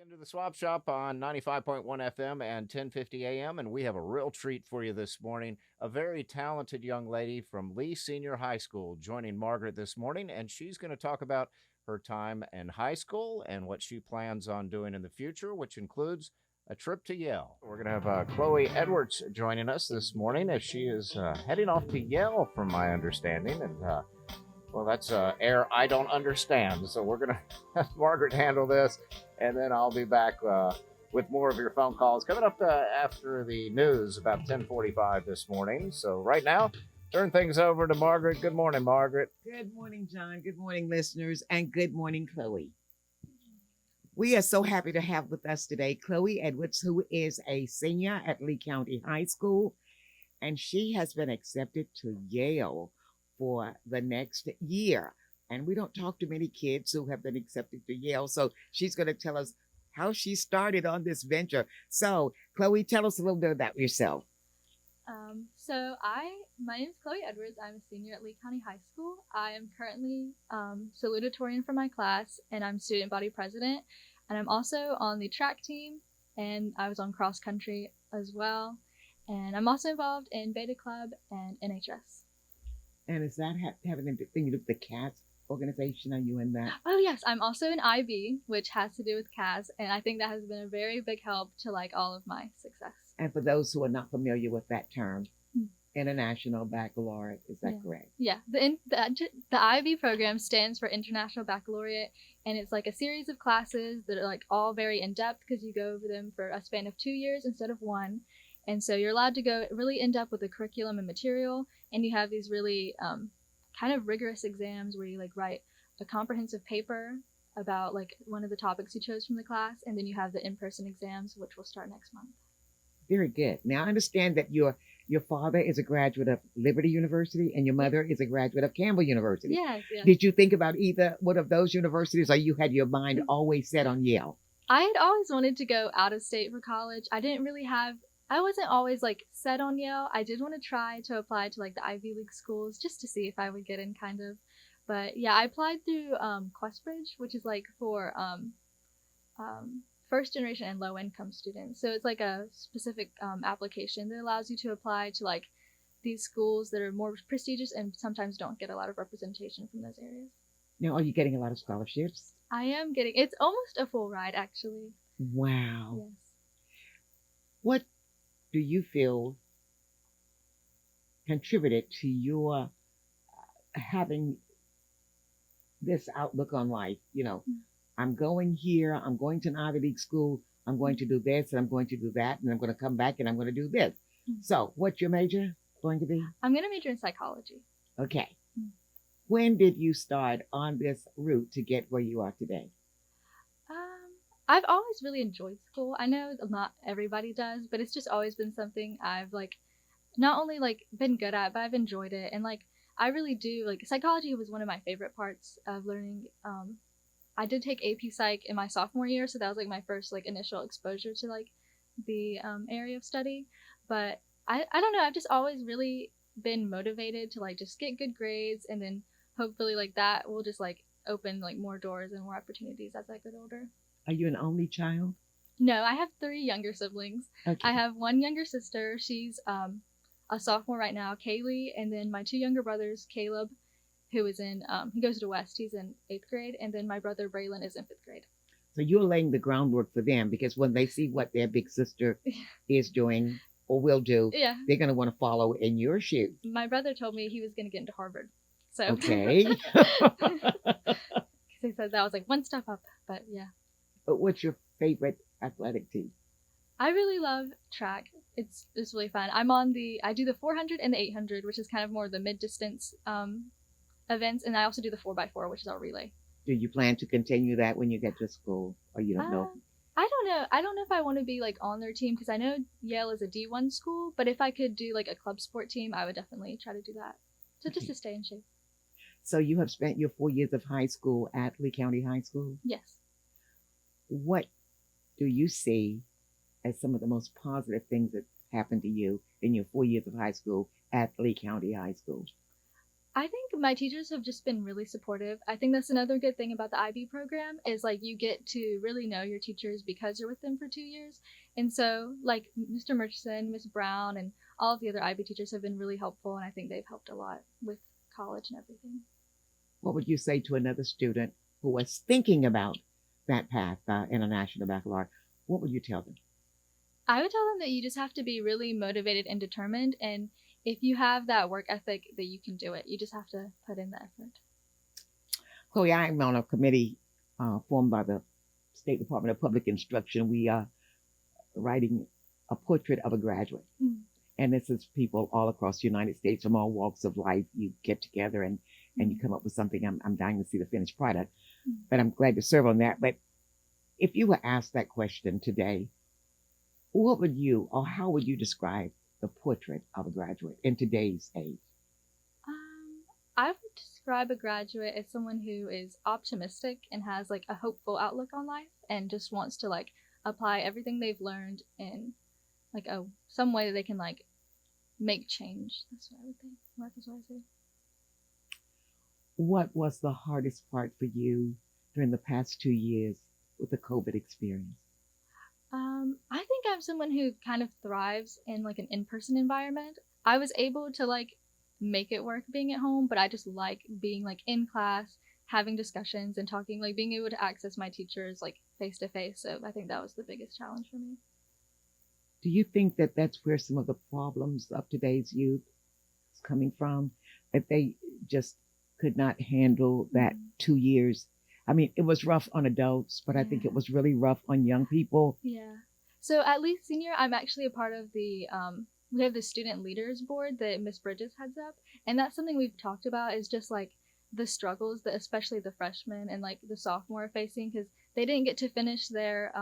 Into the Swap Shop on 95.1 FM and 1050 AM, and we have a real treat for you this morning. A very talented young lady from Lee Senior High School joining Margaret this morning, and she's going to talk about her time in high school and what she plans on doing in the future, which includes a trip to Yale. We're going to have Chloe Edwards joining us this morning as she is heading off to Yale, from my understanding, and well, that's air I don't understand. So we're going to have Margaret handle this, and then I'll be back with more of your phone calls coming up after the news about 10:45 this morning. So right now, turn things over to Margaret. Good morning, Margaret. Good morning, John. Good morning, listeners, and good morning, Chloe. We are so happy to have with us today Chloe Edwards, who is a senior at Lee County High School, and she has been accepted to Yale for the next year. And we don't talk to many kids who have been accepted to Yale, so she's going to tell us how she started on this venture. So, Chloe, tell us a little bit about yourself. My name is Chloe Edwards. I'm a senior at Lee County High School. I am currently salutatorian for my class, and I'm student body president. And I'm also on the track team, and I was on cross country as well. And I'm also involved in Beta Club and NHS. And is that having anything to do with the CAS organization? Are you in that? Oh, yes. I'm also in IB, which has to do with CAS, and I think that has been a very big help to all of my success. And for those who are not familiar with that term, International Baccalaureate, is that correct? Yeah. The IB program stands for International Baccalaureate, and it's like a series of classes that are all very in-depth because you go over them for a span of 2 years instead of 1. And so you're allowed to go really in-depth with the curriculum and material, and you have these really kind of rigorous exams where you write a comprehensive paper about one of the topics you chose from the class, and then you have the in-person exams, which will start next month. Very good. Now I understand that your father is a graduate of Liberty University and your mother is a graduate of Campbell University. Yes. Did you think about either one of those universities, or you had your mind always set on Yale? I had always wanted to go out of state for college. I wasn't always set on Yale. I did want to try to apply to the Ivy League schools just to see if I would get in kind of. But yeah, I applied through Questbridge, which is for first generation and low income students. So it's a specific application that allows you to apply to these schools that are more prestigious and sometimes don't get a lot of representation from those areas. Now, are you getting a lot of scholarships? I am getting, it's almost a full ride actually. Wow. Yes. What do you feel contributed to your having this outlook on life? I'm going here, I'm going to an Ivy League school, I'm going to do this, and I'm going to do that, and I'm going to come back and I'm going to do this. So what's your major going to be? I'm going to major in psychology. Okay. When did you start on this route to get where you are today? I've always really enjoyed school. I know not everybody does, but it's just always been something I've not only been good at, but I've enjoyed it. And I really do psychology was one of my favorite parts of learning. I did take AP Psych in my sophomore year, so that was my first initial exposure to the area of study. But I don't know, I've just always really been motivated to just get good grades, and then hopefully that will just open more doors and more opportunities as I get older. Are you an only child? No, I have 3 younger siblings. Okay. I have one younger sister. She's a sophomore right now, Kaylee, and then my 2 younger brothers, Caleb, who is in, he goes to West, he's in 8th grade, and then my brother Braylon is in 5th grade. So you're laying the groundwork for them, because when they see what their big sister is doing or will do, they're going to want to follow in your shoes. My brother told me he was going to get into Harvard. So okay. He said that was one step up, but yeah. But what's your favorite athletic team? I really love track. It's really fun. I do the 400 and the 800, which is kind of more the mid-distance events, and I also do the 4x4, which is our relay. Do you plan to continue that when you get to school, or you don't know? I don't know. I don't know if I want to be on their team, because I know Yale is a D1 school, but if I could do a club sport team, I would definitely try to do that. So just to stay in shape. So you have spent your 4 years of high school at Lee County High School? Yes. What do you see as some of the most positive things that happened to you in your 4 years of high school at Lee County High School? I think my teachers have just been really supportive. I think that's another good thing about the IB program is like you get to really know your teachers because you're with them for 2 years. And so like Mr. Murchison, Miss Brown, and all of the other IB teachers have been really helpful, and I think they've helped a lot with college and everything. What would you say to another student who was thinking about that path, international baccalaureate? What would you tell them? I would tell them that you just have to be really motivated and determined, and if you have that work ethic, that you can do it. You just have to put in the effort. Chloe, I'm on a committee formed by the State Department of Public Instruction. We are writing a portrait of a graduate. Mm. And this is people all across the United States from all walks of life. You get together and you come up with something. I'm dying to see the finished product, but I'm glad to serve on that. But if you were asked that question today, what would you or how would you describe the portrait of a graduate in today's age? I would describe a graduate as someone who is optimistic and has like a hopeful outlook on life and just wants to like apply everything they've learned in like some way that they can like make change. That's what I would think. That's what I say. What was the hardest part for you during the past 2 years with the Covet experience? I think I'm someone who kind of thrives in like an in-person environment. I was able to like make it work being at home, but I just like being like in class, having discussions and talking, like being able to access my teachers like face to face. So I think that was the biggest challenge for me. Do you think that that's where some of the problems of today's youth is coming from? That they just could not handle that 2 years? I mean, it was rough on adults, but I think it was really rough on young people. Yeah. So at Lee's Senior, I'm actually a part of the, we have the student leaders board that Miss Bridges heads up. And that's something we've talked about is just like the struggles that especially the freshmen and like the sophomore are facing because they didn't get to finish their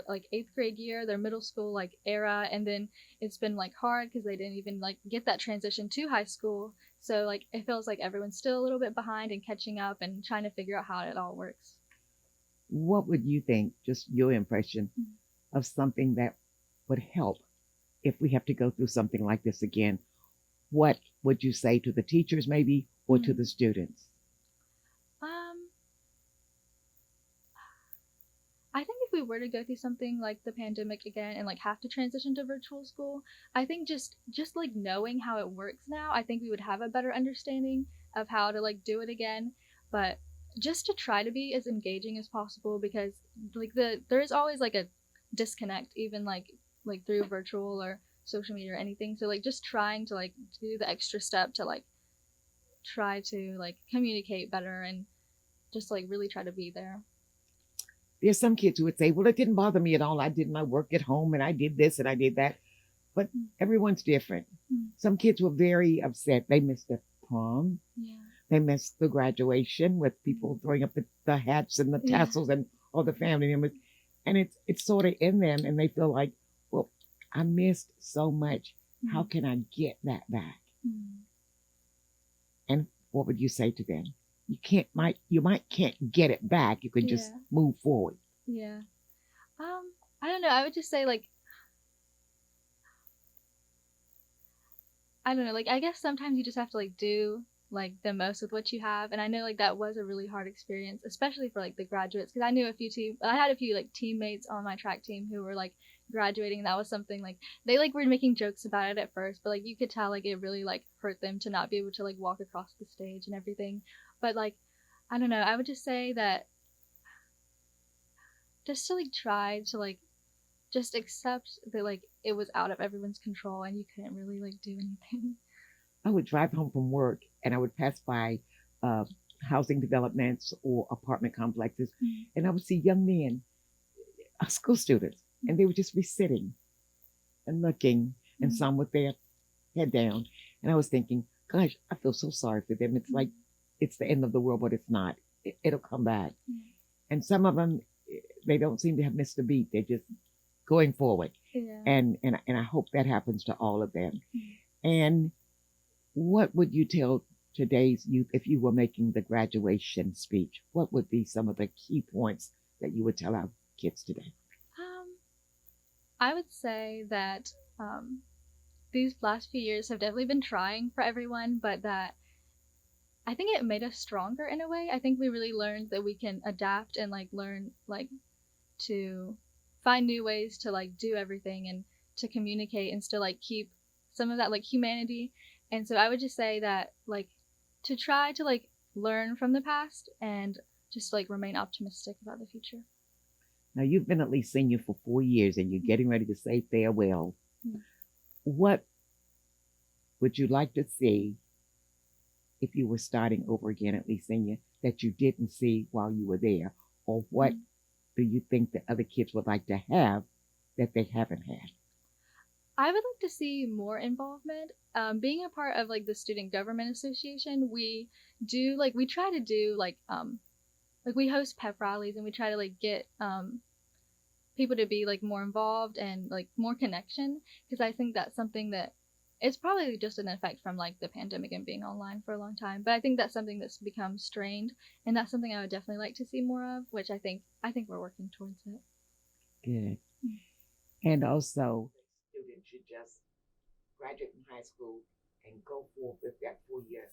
like 8th grade year, their middle school like era, and then it's been like hard because they didn't even like get that transition to high school. So like it feels like everyone's still a little bit behind and catching up and trying to figure out how it all works. What would you think, just your impression, of something that would help if we have to go through something like this again? What would you say to the teachers maybe or to the students? I think if we were to go through something like the pandemic again and like have to transition to virtual school, I think just like knowing how it works now, I think we would have a better understanding of how to like do it again. But just to try to be as engaging as possible because like there is always like a disconnect even like through virtual or social media or anything. So like just trying to like do the extra step to like try to like communicate better and just like really try to be there. There's some kids who would say, well, it didn't bother me at all. I did my work at home and I did this and I did that. But everyone's different. Some kids were very upset. They missed the prom. Yeah. They missed the graduation with people throwing up the hats and the tassels and all the family members. And it's sort of in them and they feel like, well, I missed so much. How can I get that back? And what would you say to them? You can't get it back. You can just move forward. Yeah. I don't know. I would just say like, I don't know. Like, I guess sometimes you just have to like do like the most with what you have. And I know like that was a really hard experience, especially for like the graduates. Cause I knew I had a few like teammates on my track team who were like graduating. And that was something like they like were making jokes about it at first, but like you could tell like it really like hurt them to not be able to like walk across the stage and everything. But like, I don't know, I would just say that just to like try to like just accept that like it was out of everyone's control and you couldn't really like do anything. I would drive home from work and I would pass by housing developments or apartment complexes and I would see young men, school students, and they would just be sitting and looking and some with their head down. And I was thinking, gosh, I feel so sorry for them. It's like, it's the end of the world, but it's not. It'll come back. And some of them, they don't seem to have missed a beat. They're just going forward. And I hope that happens to all of them. And what would you tell today's youth if you were making the graduation speech? What would be some of the key points that you would tell our kids today? I would say that these last few years have definitely been trying for everyone, but that I think it made us stronger in a way. I think we really learned that we can adapt and like learn like to find new ways to like do everything and to communicate and still like keep some of that like humanity. And so I would just say that like to try to like learn from the past and just like remain optimistic about the future. Now, you've been at least senior for 4 years and you're getting ready to say farewell. Mm. What would you like to see if you were starting over again at least senior that you didn't see while you were there? Or what do you think the other kids would like to have that they haven't had? I would like to see more involvement. Being a part of like the Student Government Association, we do like we try to do like we host pep rallies and we try to like get people to be like more involved and like more connection, because I think that's something that it's probably just an effect from like the pandemic and being online for a long time, but I think that's something that's become strained, and that's something I would definitely like to see more of, which I think we're working towards it. Good. And also, students should just graduate from high school and go forth with that 4-year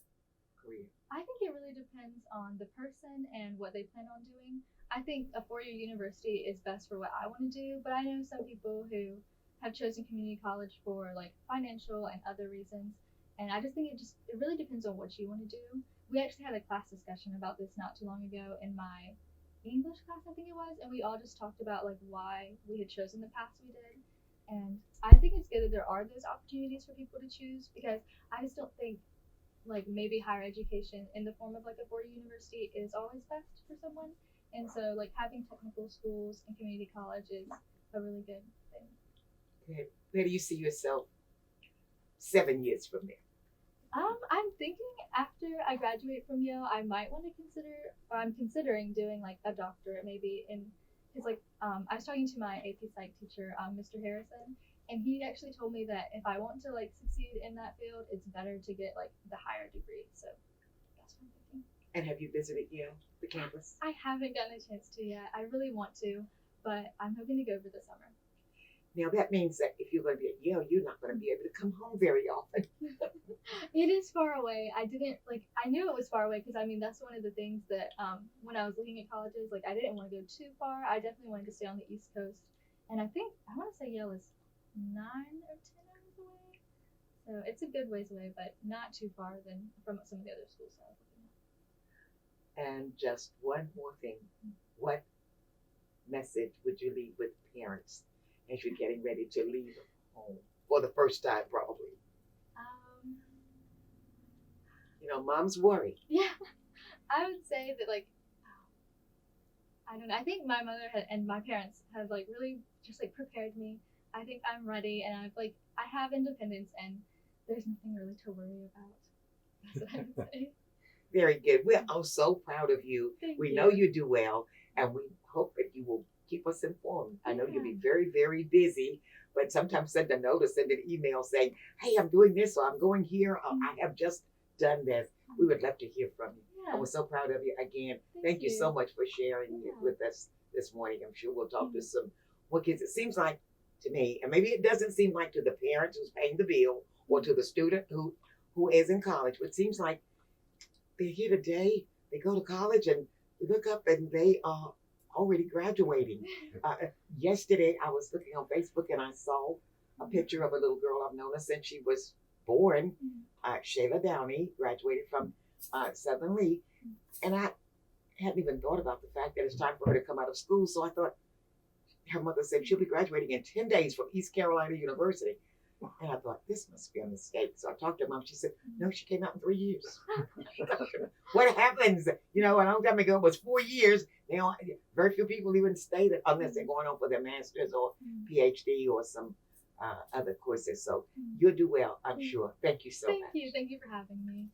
career. I think it really depends on the person and what they plan on doing. I think a 4-year university is best for what I want to do, but I know some people who have chosen community college for like financial and other reasons. And I just think it really depends on what you want to do. We actually had a class discussion about this not too long ago in my English class, I think it was, and we all just talked about like why we had chosen the paths we did. And I think it's good that there are those opportunities for people to choose, because I just don't think like maybe higher education in the form of like a 4-year university is always best for someone. And so like having technical schools and community college is a really good thing. Okay. Where do you see yourself 7 years from now? I'm thinking after I graduate from Yale, I might want to consider, or I'm considering doing like a doctorate maybe in, because like I was talking to my AP Psych teacher, Mr. Harrison, and he actually told me that if I want to like succeed in that field, it's better to get like the higher degree. So that's what I'm thinking. And have you visited Yale, the campus? I haven't gotten a chance to yet. I really want to, but I'm hoping to go over the summer. Now that means that if you're going to be at Yale, you're not going to be able to come home very often. It is far away. I didn't like. I knew it was far away because I mean that's one of the things that when I was looking at colleges, like I didn't want to go too far. I definitely wanted to stay on the East Coast, and I want to say Yale is 9 or 10 hours away, so it's a good ways away, but not too far than from some of the other schools I was looking at. And just one more thing, what message would you leave with parents as you're getting ready to leave home for the first time, probably? You know, moms worry. Yeah, I would say that like, I don't know. I think my mother and my parents have like really just like prepared me. I think I'm ready, and I have independence, and there's nothing really to worry about. That's what I would say. Very good. We're all so proud of you. Thank We you. know you do well, and we hope that you will keep us informed. I know you'll be very, very busy, but sometimes send a note or send an email saying, hey, I'm doing this, or I'm going here, or I have just done this. We would love to hear from you. Yeah. And we're so proud of you again. Thank you so much for sharing it with us this morning. I'm sure we'll talk to some more kids. It seems like to me, and maybe it doesn't seem like to the parents who's paying the bill or to the student who is in college, but it seems like they're here today, they go to college, and you look up and they are already graduating. Yesterday, I was looking on Facebook and I saw a picture of a little girl I've known her since she was born. Shayla Downey graduated from Southern Lee, and I hadn't even thought about the fact that it's time for her to come out of school. So I thought, her mother said she'll be graduating in 10 days from East Carolina University. And I thought, this must be a mistake. So I talked to her mom. She said, no, she came out in 3 years. What happens? You know, a long time ago it was 4 years. Now, very few people even stay there unless they're going on for their master's or PhD or some other courses. So you'll do well, I'm sure. Thank you so much. Thank you for having me.